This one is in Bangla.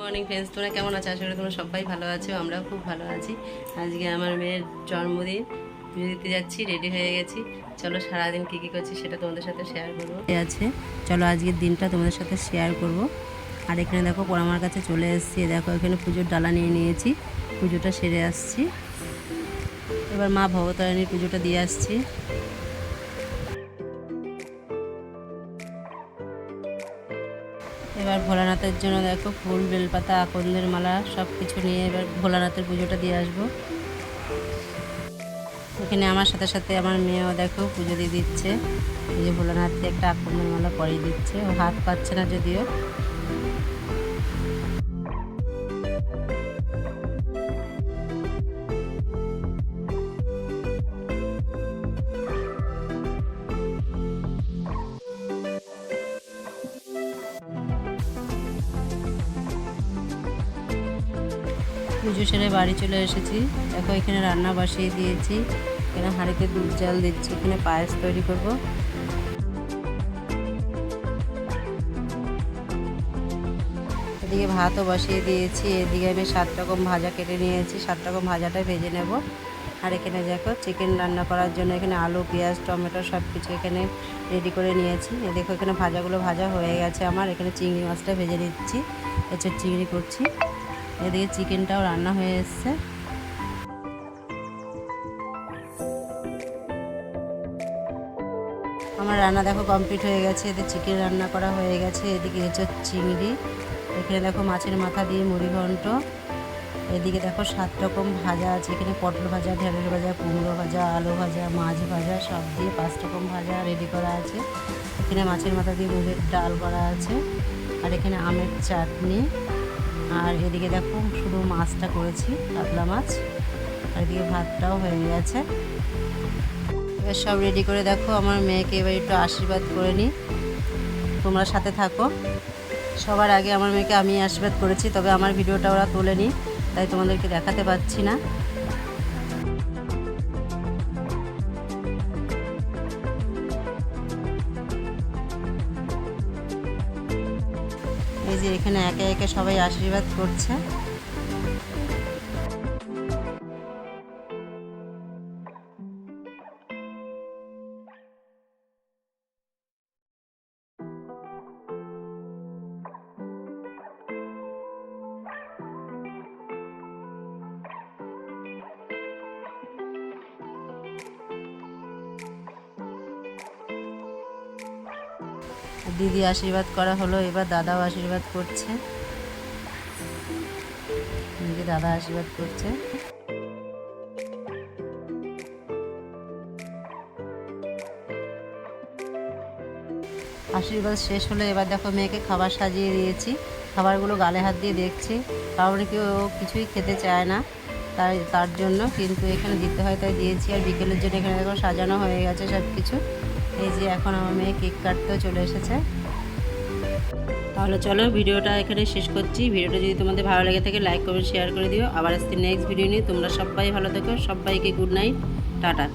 মর্নিং ফ্রেন্ডস, তোমরা কেমন আছো? আসলে তোমরা সবাই ভালো আছো, আমরাও খুব ভালো আছি। আজকে আমার মেয়ের জন্মদিন, পুজো দিতে যাচ্ছি, রেডি হয়ে গেছি। চলো সারাদিন কী কী করছি সেটা তোমাদের সাথে শেয়ার করবো। আছে চলো আজকের দিনটা তোমাদের সাথে শেয়ার করব। আর এখানে দেখো আমার কাছে চলে এসেছি, দেখো এখানে পুজোর ডালা নিয়ে নিয়েছি, পুজোটা সেরে আসছি। এবার মা ভবতারিণীর পুজোটা দিয়ে আসছি। এবার ভোলানাথের জন্য দেখো ফুল, বেলপাতা, আকন্দের মালা সব কিছু নিয়ে এবার ভোলানাথের পুজোটা দিয়ে আসবো। এখানে আমার সাথে সাথে আমার মেয়েও দেখো পুজো দিয়ে দিচ্ছে। এই যে ভোলানাথকে একটা আকন্দের মালা পরিয়ে দিচ্ছে, ও হাত পাচ্ছে না যদিও। পুজো সেরে বাড়ি চলে এসেছি। দেখো এখানে রান্না বসিয়ে দিয়েছি, এখানে হাঁড়িতে দুধ জাল দিচ্ছি, এখানে পায়েস তৈরি করব। এদিকে ভাতও বসিয়ে দিয়েছি, এদিকে আমি 7 রকম ভাজা কেটে নিয়েছি, 7 রকম ভাজাটাই ভেজে নেব। আর এখানে দেখো চিকেন রান্না করার জন্য এখানে আলু, পেঁয়াজ, টমেটো সব কিছু এখানে রেডি করে নিয়েছি। দেখো এখানে ভাজাগুলো ভাজা হয়ে গেছে আমার। এখানে চিংড়ি মাছটা ভেজে নিচ্ছি, এঁচোড় চিংড়ি করছি। এদিকে চিকেনটাও রান্না হয়ে এসছে। আমার রান্না দেখো কমপ্লিট হয়ে গেছে, এতে চিকেন রান্না করা হয়ে গেছে। এদিকে এঁচোড় চিংড়ি, এখানে দেখো মাছের মাথা দিয়ে মুড়ি ঘন্ট। এদিকে দেখো 7 রকম ভাজা আছে, এখানে পটল ভাজা, ঢেঁড়স ভাজা, কুমড়ো ভাজা, আলু ভাজা, মাছ ভাজা সব দিয়ে 5 রকম ভাজা রেডি করা আছে। এখানে মাছের মাথা দিয়ে মুগের ডাল করা আছে, আর এখানে আমের চাটনি। আর এদিকে দেখো শুধু মাছটা করেছি, কাতলা মাছ। আর এদিকে ভাতটাও হয়ে গেছে। এবার সব রেডি করে দেখো আমার মেয়েকে এবার একটু আশীর্বাদ করে নিই, তোমরা সাথে থাকো। সবার আগে আমার মেয়েকে আমি আশীর্বাদ করেছি, তবে আমার ভিডিওটা ওরা তোলেনি, তাই তোমাদেরকে দেখাতে পাচ্ছি না। এই যে এখানে একে একে সবাই আশীর্বাদ করছে। দিদি আশীর্বাদ করা হলো, এবার দাদাও আশীর্বাদ করছে। দাদা আশীর্বাদ করছে। আশীর্বাদ শেষ হলো, এবার দেখো মেয়েকে খাবার সাজিয়ে দিয়েছি। খাবারগুলো গালে হাত দিয়ে দেখছি, কারণ কেউ কিছুই খেতে চায় না, তার জন্য কিন্তু এখানে দিতে হয়, তাই দিয়েছি। আর বিকেলের জন্য এখানে দেখো সাজানো হয়ে গেছে সব কিছু। এই যে এখন আমার মেয়ে কেক কাটতেও চলে এসেছে। তাহলে চলো ভিডিওটা এখানে শেষ করছি। ভিডিওটা যদি তোমাদের ভালো লেগে থাকে লাইক, কমেন্ট, শেয়ার করে দিও। আবার আসছি নেক্সট ভিডিও নিয়ে। তোমরা সবাই ভালো থেকো, সবাইকে গুড নাইট, টাটা।